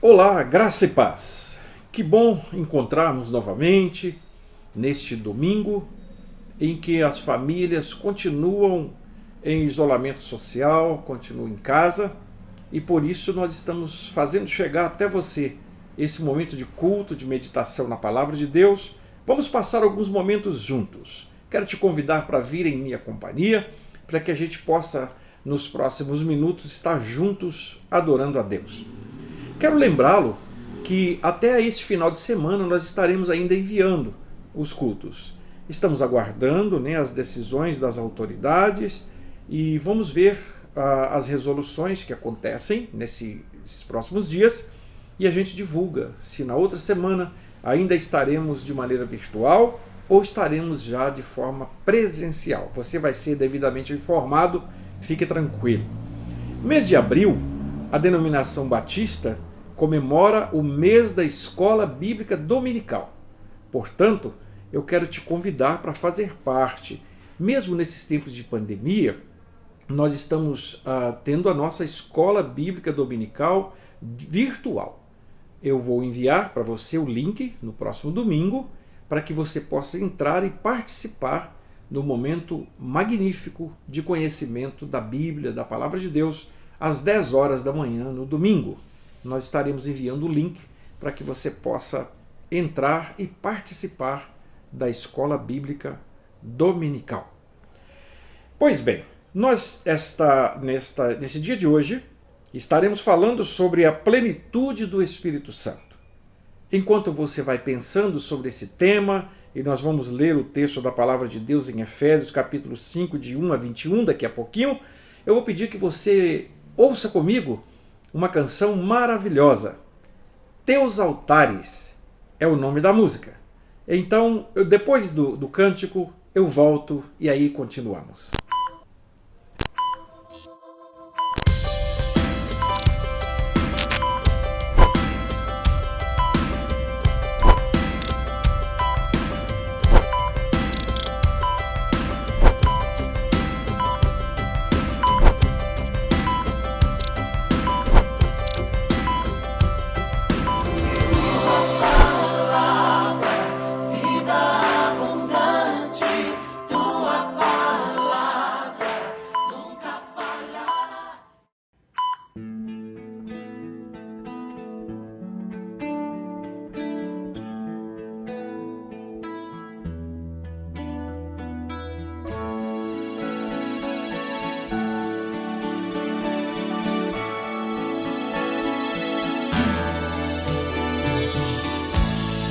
Olá, graça e paz. Que bom encontrarmos novamente neste domingo em que as famílias continuam em isolamento social, continuam em casa e por isso nós estamos fazendo chegar até você esse momento de culto, de meditação na palavra de Deus. Vamos passar alguns momentos juntos. Quero te convidar para vir em minha companhia, para que a gente possa, nos próximos minutos, estar juntos adorando a Deus. Quero lembrá-lo que até esse final de semana nós estaremos ainda enviando os cultos. Estamos aguardando as decisões das autoridades e vamos ver as resoluções que acontecem nesses próximos dias e a gente divulga se na outra semana ainda estaremos de maneira virtual ou estaremos já de forma presencial. Você vai ser devidamente informado, fique tranquilo. No mês de abril, a denominação batista comemora o mês da Escola Bíblica Dominical. Portanto, eu quero te convidar para fazer parte. Mesmo nesses tempos de pandemia, nós estamos tendo a nossa Escola Bíblica Dominical virtual. Eu vou enviar para você o link no próximo domingo, para que você possa entrar e participar no momento magnífico de conhecimento da Bíblia, da Palavra de Deus, às 10 horas da manhã no domingo. Nós estaremos enviando o link para que você possa entrar e participar da Escola Bíblica Dominical. Pois bem, nós nesse dia de hoje estaremos falando sobre a plenitude do Espírito Santo. Enquanto você vai pensando sobre esse tema, e nós vamos ler o texto da Palavra de Deus em Efésios, capítulo 5, de 1 a 21, daqui a pouquinho, eu vou pedir que você ouça comigo uma canção maravilhosa. Teus Altares é o nome da música. Então, depois do cântico, eu volto e aí continuamos.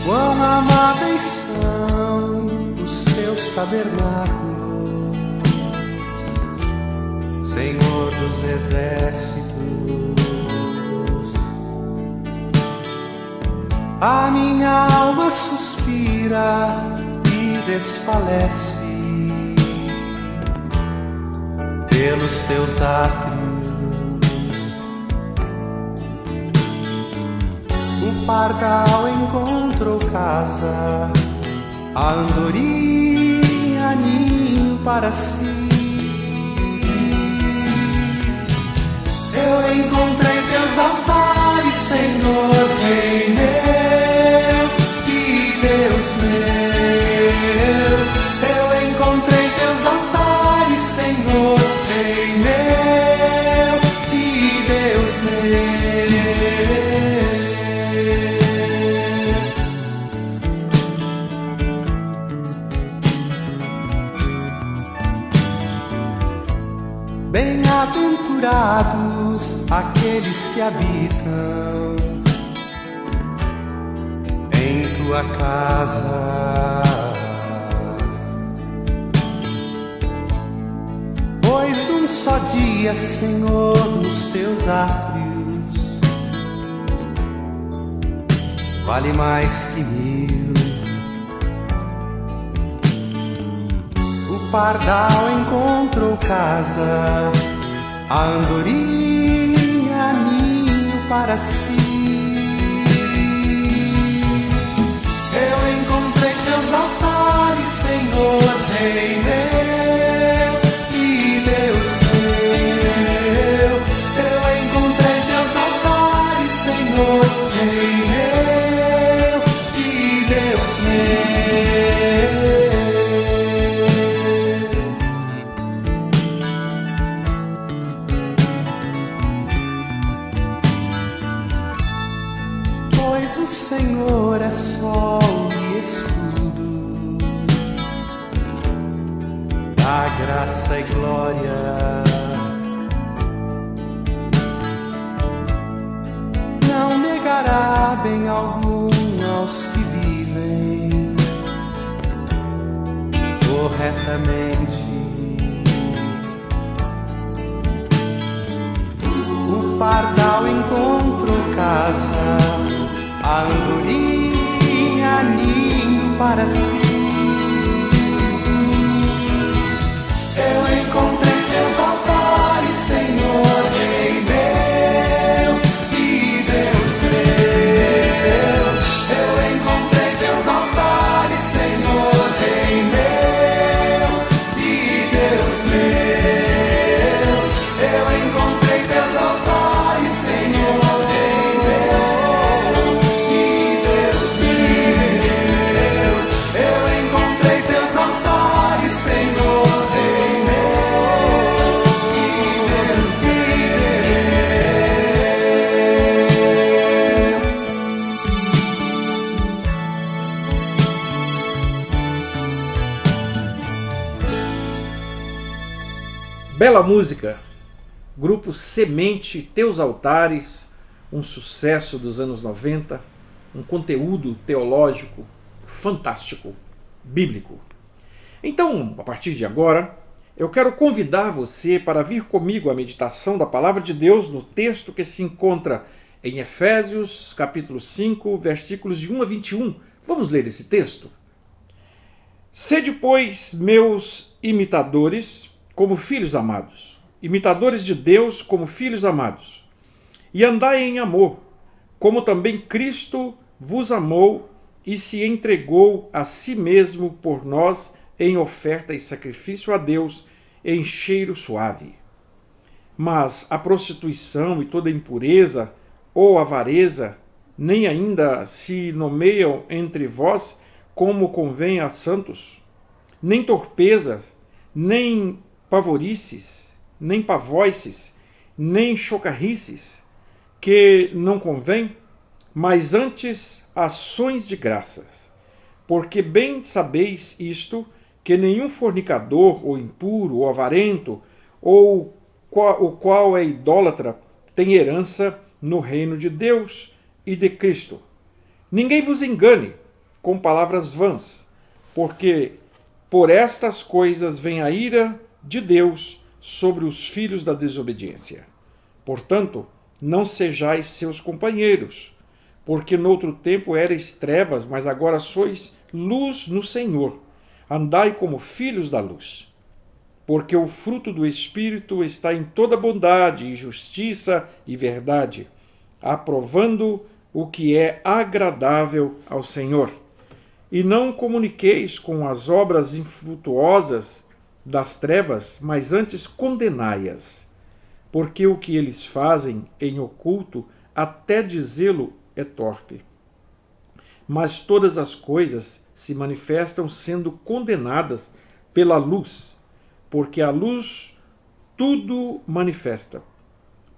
Quão amáveis são os teus tabernáculos, Senhor dos exércitos. A minha alma suspira e desfalece pelos teus átrios. O pardal encontrou casa, a andorinha ninho para si. Eu encontrei teus altares, Senhor, Rei meu e Deus meu. Eu encontrei teus altares, Senhor, Rei meu e Deus meu. Bem-aventurados aqueles que habitam em tua casa, pois um só dia, Senhor, nos teus átrios vale mais que 1000. O pardal encontrou casa, a andorinha ninho para si. Eu encontrei teus altares, Senhor, Rei meu e Deus meu. Eu encontrei teus altares, Senhor, nosso Senhor é sol e escudo, dá graça e glória. Não negará bem algum aos que vivem corretamente. O pardal encontrou casa, a andorinha ninho para si. Eu encontrei teus altares, Senhor, Rei meu e Deus meu. Eu encontrei teus altares, Senhor, Rei meu e Deus meu. Eu encontrei teus altares, Senhor, Rei meu e Deus meu. Eu encontrei teus altares, Senhor, Rei meu e Deus meu. Bela música, grupo Semente, Teus Altares, um sucesso dos anos 90, um conteúdo teológico fantástico, bíblico. Então, a partir de agora, eu quero convidar você para vir comigo à meditação da Palavra de Deus no texto que se encontra em Efésios, capítulo 5, versículos de 1 a 21. Vamos ler esse texto? Sede, pois, meus imitadores, como filhos amados, imitadores de Deus como filhos amados, e andai em amor, como também Cristo vos amou e se entregou a si mesmo por nós em oferta e sacrifício a Deus em cheiro suave. Mas a prostituição e toda impureza ou avareza nem ainda se nomeiam entre vós como convém a santos, nem torpeza, nem pavorices, nem pavoices, nem chocarrices, que não convém, mas antes ações de graças. Porque bem sabeis isto, que nenhum fornicador, ou impuro, ou avarento, ou o qual é idólatra, tem herança no reino de Deus e de Cristo. Ninguém vos engane com palavras vãs, porque por estas coisas vem a ira de Deus sobre os filhos da desobediência. Portanto, não sejais seus companheiros, porque noutro tempo erais trevas, mas agora sois luz no Senhor. Andai como filhos da luz. Porque o fruto do Espírito está em toda bondade e justiça e verdade, aprovando o que é agradável ao Senhor. E não comuniqueis com as obras infrutuosas das trevas, mas antes condenai-as, porque o que eles fazem em oculto, até dizê-lo é torpe. Mas todas as coisas se manifestam sendo condenadas pela luz, porque a luz tudo manifesta.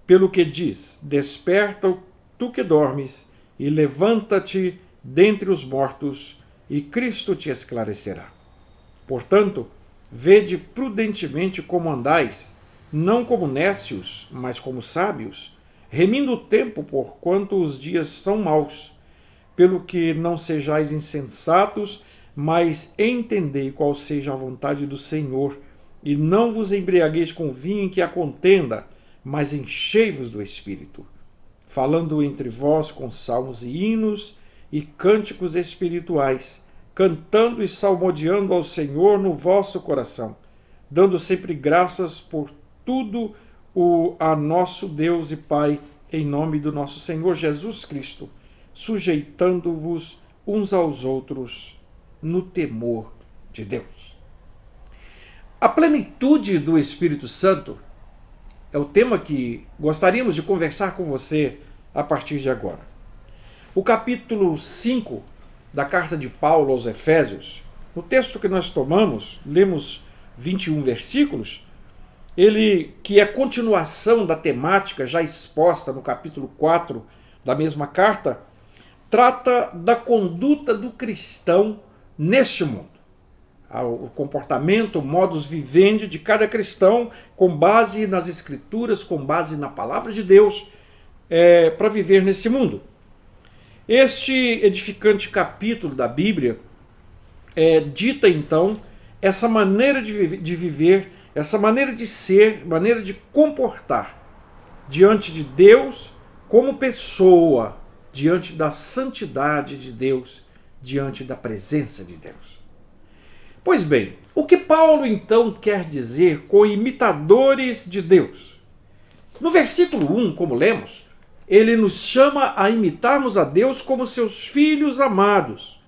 Pelo que diz: desperta, tu que dormes, e levanta-te dentre os mortos, e Cristo te esclarecerá. Portanto, vede prudentemente como andais, não como nécios, mas como sábios, remindo o tempo, porquanto os dias são maus. Pelo que não sejais insensatos, mas entendei qual seja a vontade do Senhor, e não vos embriagueis com vinho em que há contenda, mas enchei-vos do Espírito, falando entre vós com salmos e hinos e cânticos espirituais, cantando e salmodiando ao Senhor no vosso coração, dando sempre graças por tudo a nosso Deus e Pai, em nome do nosso Senhor Jesus Cristo, sujeitando-vos uns aos outros no temor de Deus. A plenitude do Espírito Santo é o tema que gostaríamos de conversar com você a partir de agora. O capítulo 5 da carta de Paulo aos Efésios, no texto que nós tomamos, lemos 21 versículos, ele, que é continuação da temática já exposta no capítulo 4 da mesma carta, trata da conduta do cristão neste mundo. O comportamento, o modus vivendi de cada cristão, com base nas Escrituras, com base na palavra de Deus, para viver nesse mundo. Este edificante capítulo da Bíblia dita então essa maneira de viver, essa maneira de ser, maneira de comportar diante de Deus como pessoa, diante da santidade de Deus, diante da presença de Deus. Pois bem, o que Paulo então quer dizer com imitadores de Deus? No versículo 1, como lemos, ele nos chama a imitarmos a Deus como seus filhos amados.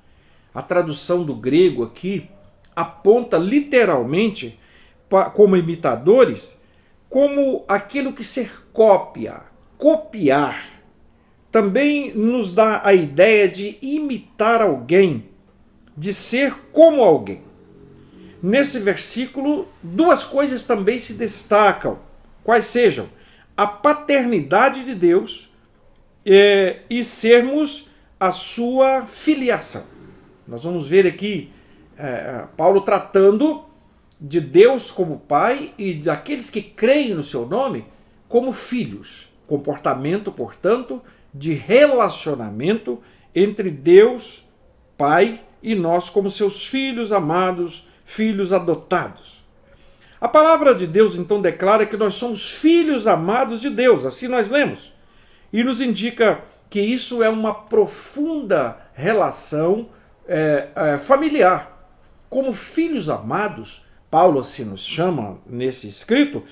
A tradução do grego aqui aponta literalmente como imitadores, como aquilo que ser cópia, copiar. Também nos dá a ideia de imitar alguém, de ser como alguém. Nesse versículo, duas coisas também se destacam, quais sejam a paternidade de Deus e sermos a sua filiação. Nós vamos ver aqui Paulo tratando de Deus como Pai e daqueles que creem no seu nome como filhos. Comportamento, portanto, de relacionamento entre Deus, Pai, e nós como seus filhos amados, filhos adotados. A palavra de Deus então declara que nós somos filhos amados de Deus, assim nós lemos, e nos indica que isso é uma profunda relação familiar. Como filhos amados, Paulo assim nos chama nesse escrito,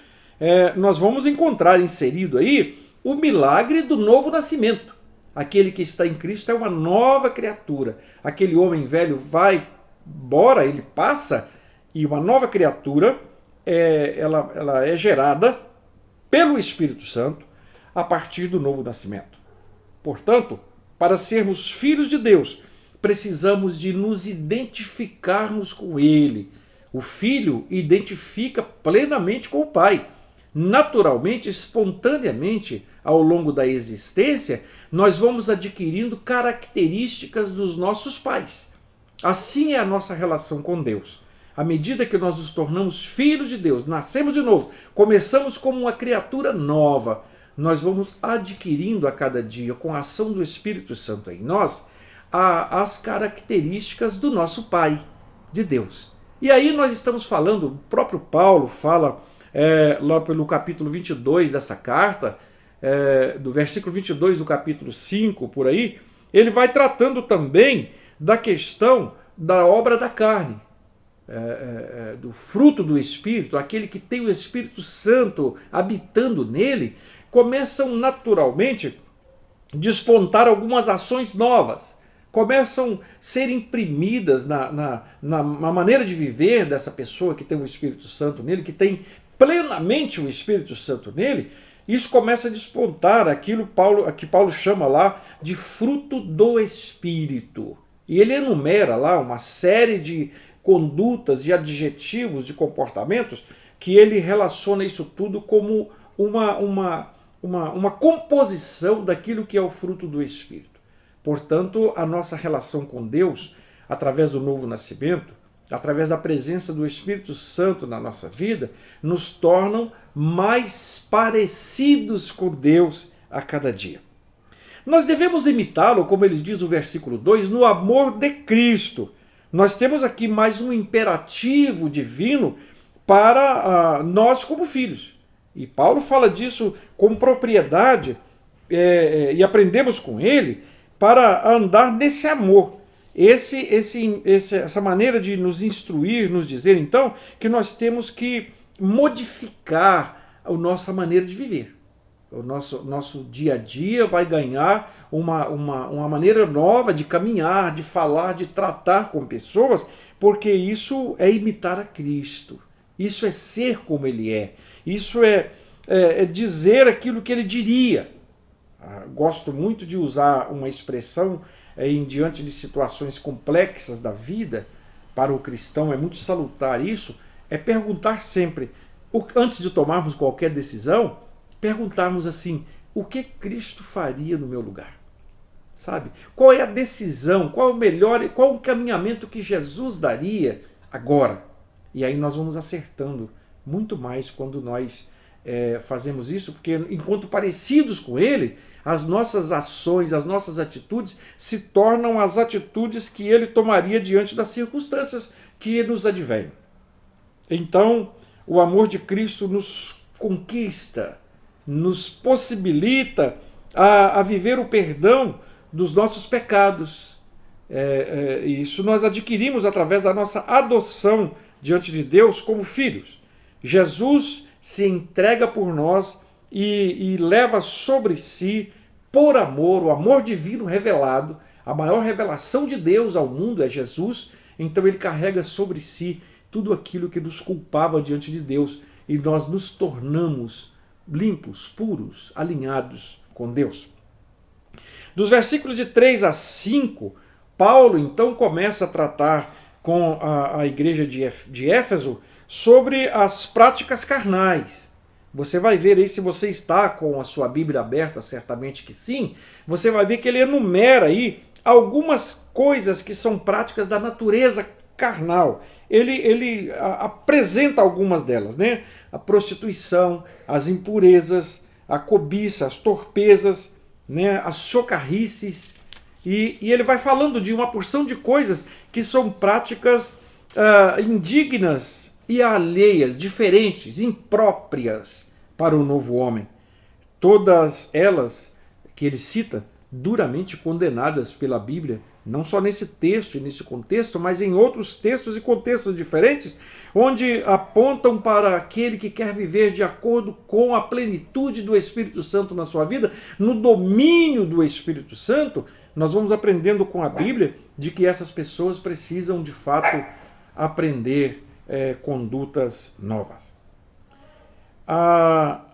nós vamos encontrar inserido aí o milagre do novo nascimento. Aquele que está em Cristo é uma nova criatura. Aquele homem velho vai embora, ele passa, e uma nova criatura ela é gerada pelo Espírito Santo a partir do novo nascimento. Portanto, para sermos filhos de Deus, precisamos de nos identificarmos com Ele. O filho identifica plenamente com o pai. Naturalmente, espontaneamente, ao longo da existência, nós vamos adquirindo características dos nossos pais. Assim é a nossa relação com Deus. À medida que nós nos tornamos filhos de Deus, nascemos de novo, começamos como uma criatura nova, nós vamos adquirindo a cada dia, com a ação do Espírito Santo em nós, as características do nosso Pai, de Deus. E aí nós estamos falando, o próprio Paulo fala lá pelo capítulo 22 dessa carta, do versículo 22 do capítulo 5, por aí, ele vai tratando também da questão da obra da carne, do fruto do Espírito, aquele que tem o Espírito Santo habitando nele, começam naturalmente a despontar algumas ações novas, começam a ser imprimidas na maneira de viver dessa pessoa que tem o Espírito Santo nele, que tem plenamente o Espírito Santo nele. Isso começa a despontar aquilo que Paulo chama lá de fruto do Espírito. E ele enumera lá uma série de condutas, de adjetivos, de comportamentos, que ele relaciona isso tudo como uma composição daquilo que é o fruto do Espírito. Portanto, a nossa relação com Deus, através do novo nascimento, através da presença do Espírito Santo na nossa vida, nos tornam mais parecidos com Deus a cada dia. Nós devemos imitá-lo, como ele diz no versículo 2, no amor de Cristo. Nós temos aqui mais um imperativo divino para nós como filhos. E Paulo fala disso com propriedade e aprendemos com ele para andar nesse amor. Essa maneira de nos instruir, nos dizer então que nós temos que modificar a nossa maneira de viver. O nosso dia a dia vai ganhar uma maneira nova de caminhar, de falar, de tratar com pessoas, porque isso é imitar a Cristo. Isso é ser como Ele é. Isso é dizer aquilo que Ele diria. Gosto muito de usar uma expressão diante de situações complexas da vida. Para o cristão é muito salutar isso, é perguntar sempre, antes de tomarmos qualquer decisão, perguntarmos assim, o que Cristo faria no meu lugar? sabe? Qual é a decisão, qual é o melhor, qual o caminhamento que Jesus daria agora? E aí nós vamos acertando muito mais quando nós fazemos isso, porque enquanto parecidos com ele, as nossas ações, as nossas atitudes se tornam as atitudes que ele tomaria diante das circunstâncias que nos advêm. Então, o amor de Cristo nos conquista, nos possibilita a viver o perdão dos nossos pecados. Isso nós adquirimos através da nossa adoção diante de Deus como filhos. Jesus se entrega por nós e leva sobre si, por amor, o amor divino revelado. A maior revelação de Deus ao mundo é Jesus. Então ele carrega sobre si tudo aquilo que nos culpava diante de Deus. E nós nos tornamos limpos, puros, alinhados com Deus. Dos versículos de 3 a 5, Paulo então começa a tratar com a igreja de Éfeso sobre as práticas carnais. Você vai ver aí, se você está com a sua Bíblia aberta, certamente que sim, você vai ver que ele enumera aí algumas coisas que são práticas da natureza carnal. Ele apresenta algumas delas, né? A prostituição, as impurezas, a cobiça, as torpezas, né? As chocarrices. E ele vai falando de uma porção de coisas que são práticas indignas e alheias, diferentes, impróprias para o novo homem. Todas elas que ele cita, duramente condenadas pela Bíblia, não só nesse texto e nesse contexto, mas em outros textos e contextos diferentes, onde apontam para aquele que quer viver de acordo com a plenitude do Espírito Santo na sua vida, no domínio do Espírito Santo. Nós vamos aprendendo com a Bíblia de que essas pessoas precisam de fato aprender condutas novas.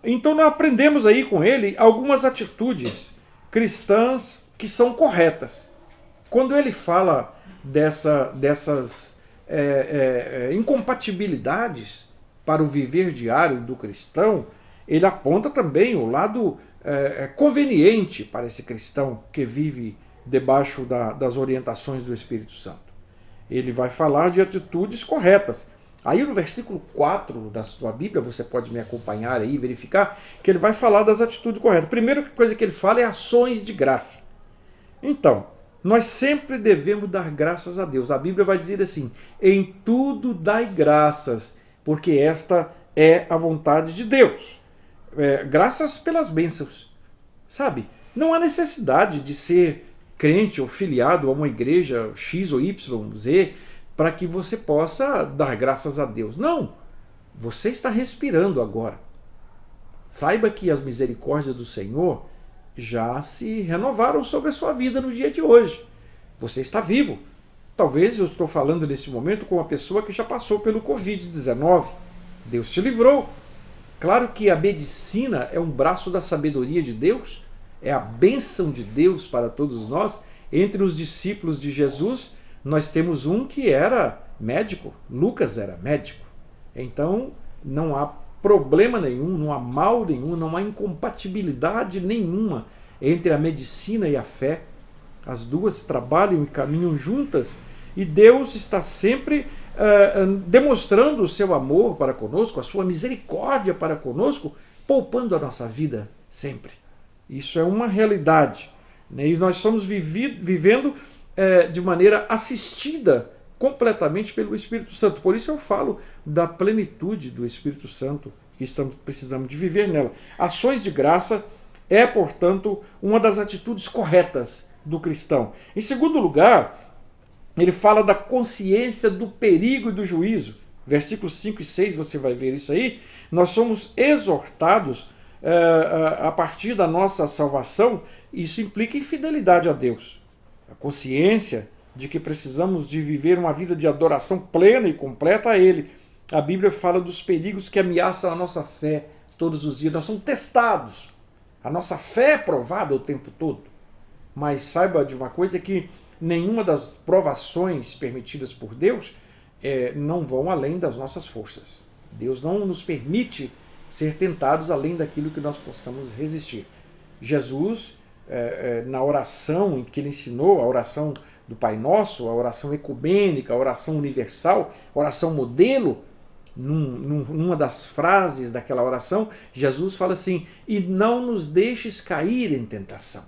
Então nós aprendemos aí com ele algumas atitudes cristãs que são corretas. Quando ele fala dessas incompatibilidades para o viver diário do cristão, ele aponta também o lado conveniente para esse cristão que vive debaixo das orientações do Espírito Santo. Ele vai falar de atitudes corretas. Aí no versículo 4 da sua Bíblia, você pode me acompanhar aí e verificar que ele vai falar das atitudes corretas. A primeira coisa que ele fala é ações de graça. Então, nós sempre devemos dar graças a Deus. A Bíblia vai dizer assim: em tudo dai graças, porque esta é a vontade de Deus. Graças pelas bênçãos. Sabe, não há necessidade de ser crente ou filiado a uma igreja X ou Y, Z, para que você possa dar graças a Deus. Não, você está respirando agora. Saiba que as misericórdias do Senhor já se renovaram sobre a sua vida no dia de hoje. Você está vivo. Talvez eu estou falando nesse momento com uma pessoa que já passou pelo Covid-19. Deus te livrou. Claro que a medicina é um braço da sabedoria de Deus, é a bênção de Deus para todos nós. Entre os discípulos de Jesus, nós temos um que era médico. Lucas era médico. Então, não há problema nenhum, não há mal nenhum, não há incompatibilidade nenhuma entre a medicina e a fé. As duas trabalham e caminham juntas, e Deus está sempre demonstrando o seu amor para conosco, a sua misericórdia para conosco, poupando a nossa vida sempre. Isso é uma realidade, né? E nós estamos vivendo de maneira assistida completamente pelo Espírito Santo. Por isso eu falo da plenitude do Espírito Santo que precisamos de viver nela. Ações de graça é, portanto, uma das atitudes corretas do cristão. Em segundo lugar, ele fala da consciência do perigo e do juízo. Versículos 5 e 6, você vai ver isso aí. Nós somos exortados a partir da nossa salvação. Isso implica em fidelidade a Deus. A consciência de que precisamos de viver uma vida de adoração plena e completa a Ele. A Bíblia fala dos perigos que ameaçam a nossa fé todos os dias. Nós somos testados. A nossa fé é provada o tempo todo. Mas saiba de uma coisa, que nenhuma das provações permitidas por Deus não vão além das nossas forças. Deus não nos permite ser tentados além daquilo que nós possamos resistir. Jesus na oração que ele ensinou, a oração do Pai Nosso, a oração ecumênica, a oração universal, a oração modelo, numa das frases daquela oração, Jesus fala assim: e não nos deixes cair em tentação.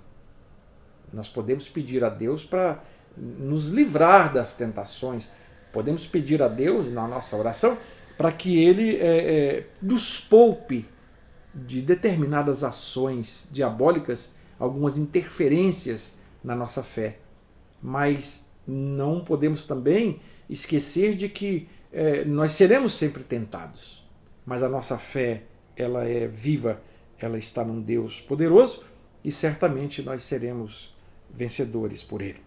Nós podemos pedir a Deus para nos livrar das tentações, podemos pedir a Deus na nossa oração para que Ele nos poupe de determinadas ações diabólicas, algumas interferências na nossa fé. Mas não podemos também esquecer de que nós seremos sempre tentados. Mas a nossa fé, ela é viva, ela está num Deus poderoso e certamente nós seremos vencedores por Ele.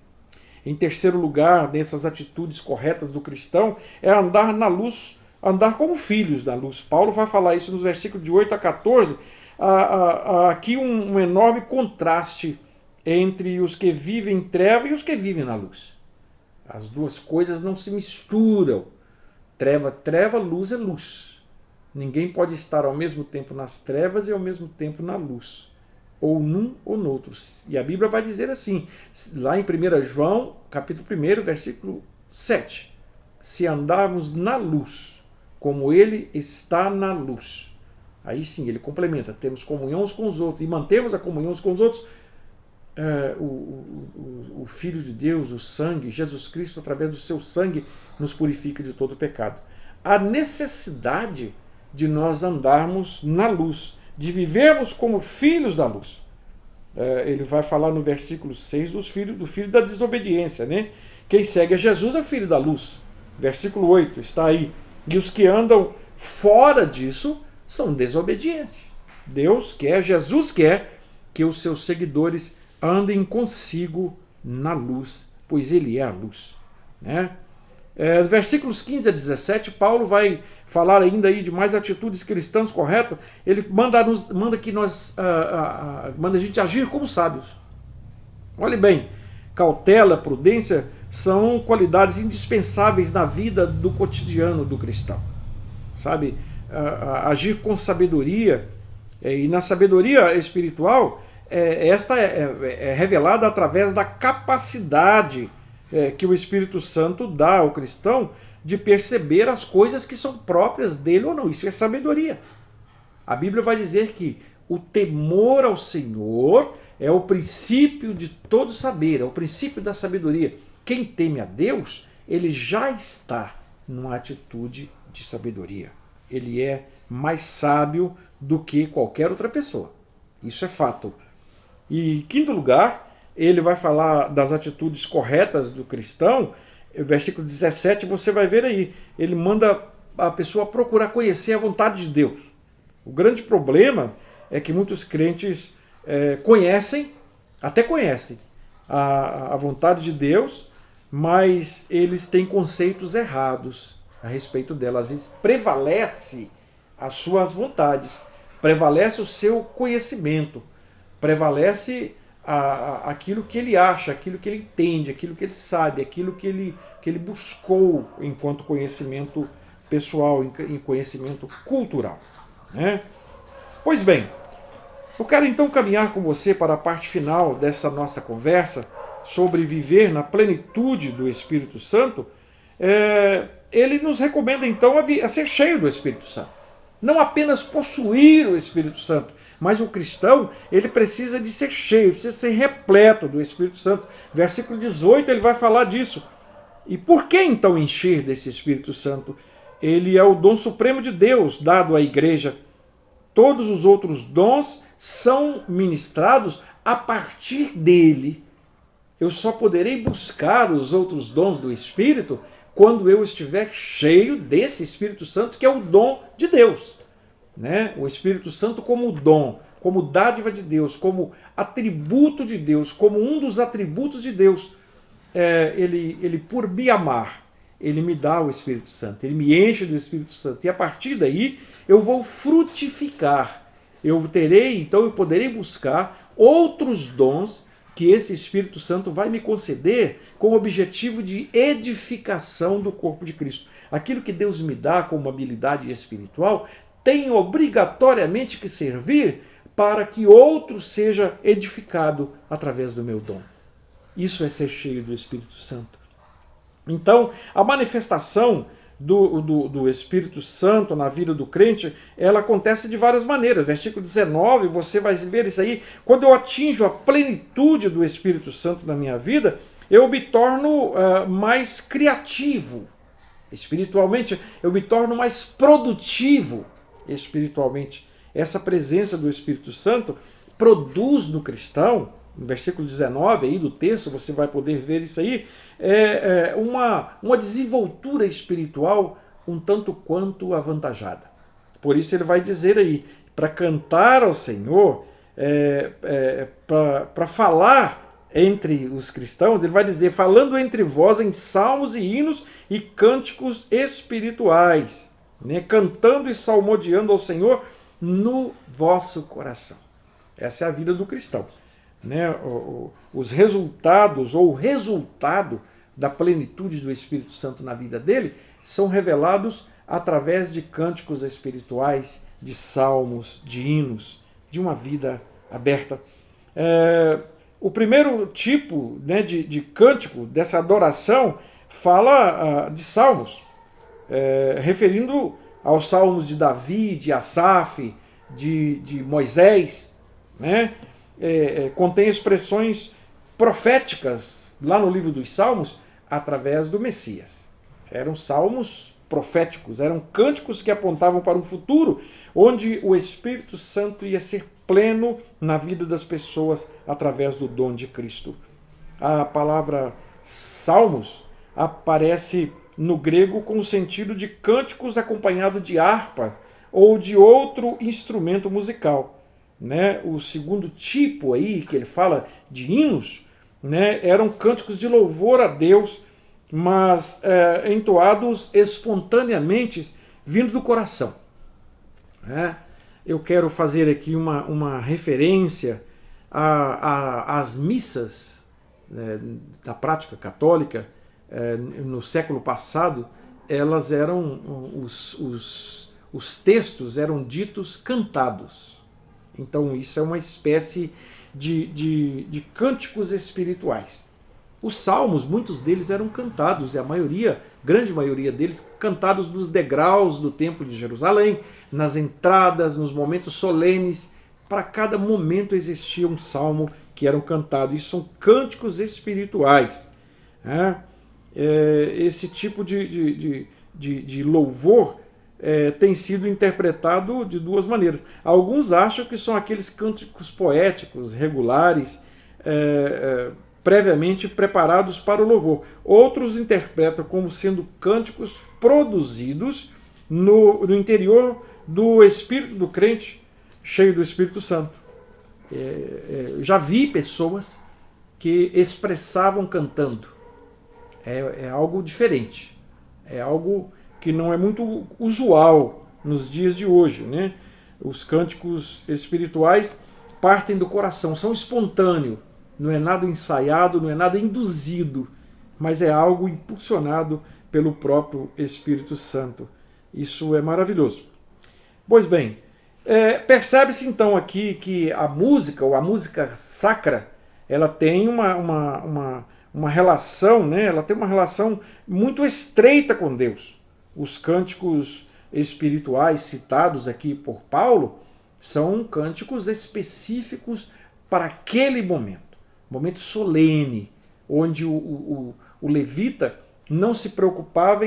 Em terceiro lugar, nessas atitudes corretas do cristão, é andar na luz, andar como filhos da luz. Paulo vai falar isso nos versículos de 8 a 14. Aqui um enorme contraste entre os que vivem em treva e os que vivem na luz. As duas coisas não se misturam. Treva, luz é luz. Ninguém pode estar ao mesmo tempo nas trevas e ao mesmo tempo na luz. Ou num ou no outro. E a Bíblia vai dizer assim, lá em 1 João, capítulo 1, versículo 7. Se andarmos na luz, como Ele está na luz. Aí sim, ele complementa, temos comunhão uns com os outros e mantemos a comunhão uns com os outros. O Filho de Deus, o sangue, Jesus Cristo, através do seu sangue, nos purifica de todo pecado. A necessidade de nós andarmos na luz, de vivermos como filhos da luz. Ele vai falar no versículo 6 do filho da desobediência, né? Quem segue a Jesus é o filho da luz. Versículo 8 está aí. E os que andam fora disso são desobedientes. Deus quer, Jesus quer que os seus seguidores andem consigo na luz, pois Ele é a luz, né? Versículos 15 a 17, Paulo vai falar ainda aí de mais atitudes cristãs corretas. Ele manda a gente agir como sábios. Olhe bem, cautela, prudência são qualidades indispensáveis na vida do cotidiano do cristão. Sabe, agir com sabedoria, e na sabedoria espiritual, esta é revelada através da capacidade que o Espírito Santo dá ao cristão de perceber as coisas que são próprias dele ou não. Isso é sabedoria. A Bíblia vai dizer que o temor ao Senhor é o princípio de todo saber, é o princípio da sabedoria. Quem teme a Deus, ele já está numa atitude de sabedoria. Ele é mais sábio do que qualquer outra pessoa. Isso é fato. E, em quinto lugar, ele vai falar das atitudes corretas do cristão. Versículo 17, você vai ver aí. Ele manda a pessoa procurar conhecer a vontade de Deus. O grande problema é que muitos crentes até conhecem a vontade de Deus, mas eles têm conceitos errados a respeito dela. Às vezes prevalece as suas vontades, prevalece o seu conhecimento, prevalece aquilo que ele acha, aquilo que ele entende, aquilo que ele sabe, aquilo que ele buscou enquanto conhecimento pessoal, em conhecimento cultural, né? Pois bem, eu quero então caminhar com você para a parte final dessa nossa conversa sobre viver na plenitude do Espírito Santo. Ele nos recomenda então a ser cheio do Espírito Santo. Não apenas possuir o Espírito Santo, mas o cristão, ele precisa de ser cheio, precisa ser repleto do Espírito Santo. Versículo 18, ele vai falar disso. E por que então encher desse Espírito Santo? Ele é o dom supremo de Deus dado à igreja. Todos os outros dons são ministrados a partir dele. Eu só poderei buscar os outros dons do Espírito quando eu estiver cheio desse Espírito Santo, que é o dom de Deus, né? O Espírito Santo como dom, como dádiva de Deus, como atributo de Deus, como um dos atributos de Deus. Ele por me amar, ele me dá o Espírito Santo, ele me enche do Espírito Santo, e a partir daí eu vou frutificar. Eu poderei buscar outros dons que esse Espírito Santo vai me conceder com o objetivo de edificação do corpo de Cristo. Aquilo que Deus me dá como habilidade espiritual tem obrigatoriamente que servir para que outro seja edificado através do meu dom. Isso é ser cheio do Espírito Santo. Então, a manifestação do Espírito Santo na vida do crente, ela acontece de várias maneiras. Versículo 19, você vai ver isso aí. Quando eu atinjo a plenitude do Espírito Santo na minha vida, eu me torno mais criativo espiritualmente, eu me torno mais produtivo espiritualmente. Essa presença do Espírito Santo produz no cristão, no versículo 19 aí do texto, você vai poder ver isso aí, uma desenvoltura espiritual um tanto quanto avantajada. Por isso ele vai dizer aí, para cantar ao Senhor, para falar entre os cristãos, ele vai dizer, falando entre vós em salmos e hinos e cânticos espirituais, né? Cantando e salmodiando ao Senhor no vosso coração. Essa é a vida do cristão. Né? Os resultados, ou o resultado da plenitude do Espírito Santo na vida dele, são revelados através de cânticos espirituais, de salmos, de hinos, de uma vida aberta. O primeiro tipo, né, de cântico, dessa adoração, fala de salmos, referindo aos salmos de Davi, de Asaf, de Moisés, né? Contém expressões proféticas lá no livro dos Salmos através do Messias. Eram salmos proféticos, eram cânticos que apontavam para um futuro onde o Espírito Santo ia ser pleno na vida das pessoas através do dom de Cristo. A palavra salmos aparece no grego com o sentido de cânticos acompanhado de harpas ou de outro instrumento musical. Né? O segundo tipo aí que ele fala de hinos, né, eram cânticos de louvor a Deus, mas entoados espontaneamente, vindo do coração. Né? Eu quero fazer aqui uma referência às missas da prática católica. No século passado, elas eram os textos eram ditos cantados. Então isso é uma espécie de cânticos espirituais. Os salmos, muitos deles eram cantados, e grande maioria deles, cantados nos degraus do Templo de Jerusalém, nas entradas, nos momentos solenes. Para cada momento existia um salmo que eram cantados. Isso são cânticos espirituais. Esse tipo de louvor tem sido interpretado de duas maneiras. Alguns acham que são aqueles cânticos poéticos, regulares, previamente preparados para o louvor. Outros interpretam como sendo cânticos produzidos no interior do espírito do crente, cheio do Espírito Santo. Já vi pessoas que expressavam cantando. É algo diferente. É algo que não é muito usual nos dias de hoje, né? Os cânticos espirituais partem do coração, são espontâneos, não é nada ensaiado, não é nada induzido, mas é algo impulsionado pelo próprio Espírito Santo. Isso é maravilhoso. Pois bem, percebe-se então aqui que a música, ou a música sacra, ela tem uma relação, né? Ela tem uma relação muito estreita com Deus. Os cânticos espirituais citados aqui por Paulo são cânticos específicos para aquele momento solene, onde o levita não se preocupava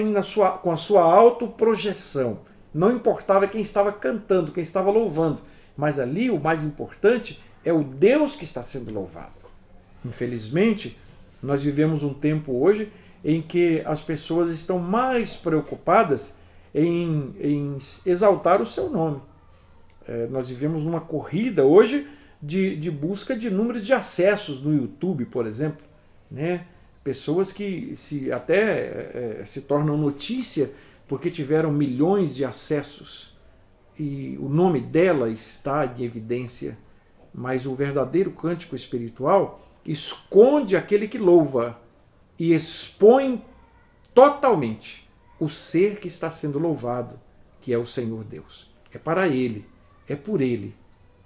com a sua autoprojeção. Não importava quem estava cantando, quem estava louvando, mas ali o mais importante é o Deus que está sendo louvado. Infelizmente, nós vivemos um tempo hoje em que as pessoas estão mais preocupadas em exaltar o seu nome. Nós vivemos uma corrida hoje de busca de números de acessos no YouTube, por exemplo. Né? Pessoas que se tornam notícia porque tiveram milhões de acessos e o nome dela está em evidência. Mas o verdadeiro cântico espiritual esconde aquele que louva e expõe totalmente o ser que está sendo louvado, que é o Senhor Deus. É para Ele, é por Ele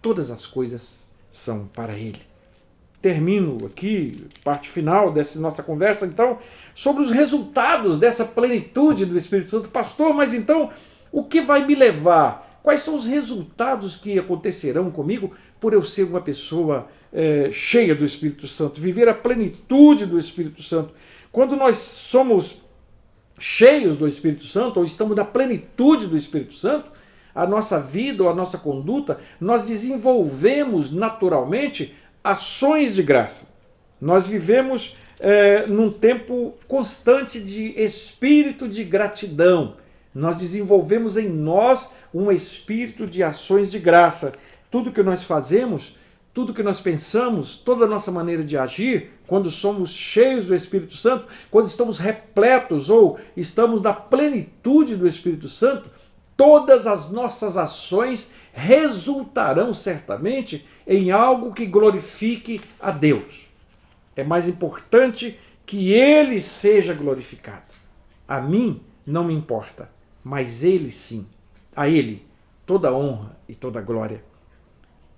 todas as coisas são para Ele. Termino aqui, parte final dessa nossa conversa, então, sobre os resultados dessa plenitude do Espírito Santo. Pastor, mas então, o que vai me levar? Quais são os resultados que acontecerão comigo por eu ser uma pessoa cheia do Espírito Santo, viver a plenitude do Espírito Santo? Quando nós somos cheios do Espírito Santo, ou estamos na plenitude do Espírito Santo, a nossa vida ou a nossa conduta, nós desenvolvemos naturalmente ações de graça. Nós vivemos num tempo constante de espírito de gratidão. Nós desenvolvemos em nós um espírito de ações de graça. Tudo que nós fazemos, tudo que nós pensamos, toda a nossa maneira de agir, quando somos cheios do Espírito Santo, quando estamos repletos ou estamos na plenitude do Espírito Santo, todas as nossas ações resultarão certamente em algo que glorifique a Deus. É mais importante que Ele seja glorificado. A mim não me importa, mas Ele sim. A Ele toda a honra e toda a glória.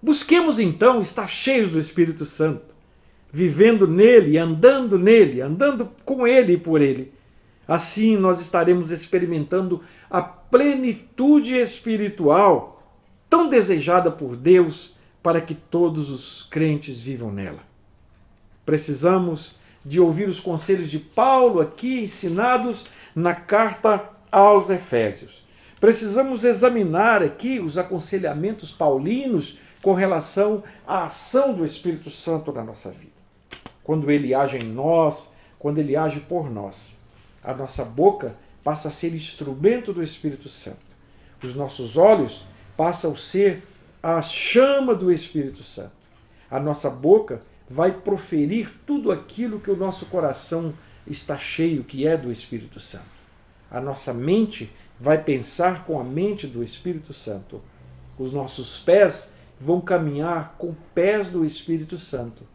Busquemos então estar cheios do Espírito Santo, vivendo nele, andando com Ele e por Ele. Assim nós estaremos experimentando a plenitude espiritual tão desejada por Deus para que todos os crentes vivam nela. Precisamos de ouvir os conselhos de Paulo aqui ensinados na carta aos Efésios. Precisamos examinar aqui os aconselhamentos paulinos com relação à ação do Espírito Santo na nossa vida. Quando ele age em nós, quando ele age por nós, a nossa boca passa a ser instrumento do Espírito Santo. Os nossos olhos passam a ser a chama do Espírito Santo. A nossa boca vai proferir tudo aquilo que o nosso coração está cheio, que é do Espírito Santo. A nossa mente vai pensar com a mente do Espírito Santo. Os nossos pés vão caminhar com pés do Espírito Santo.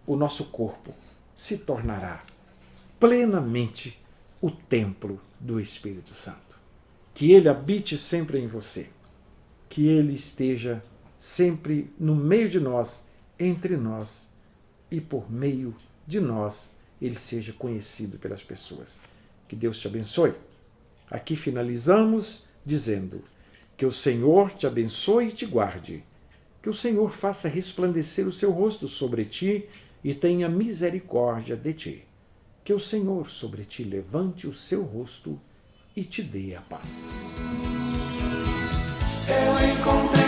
O nosso corpo se tornará plenamente o templo do Espírito Santo. Que Ele habite sempre em você. Que Ele esteja sempre no meio de nós, entre nós, e por meio de nós Ele seja conhecido pelas pessoas. Que Deus te abençoe. Aqui finalizamos dizendo que o Senhor te abençoe e te guarde. Que o Senhor faça resplandecer o seu rosto sobre ti e tenha misericórdia de ti. Que o Senhor sobre ti levante o seu rosto e te dê a paz. Eu encontrei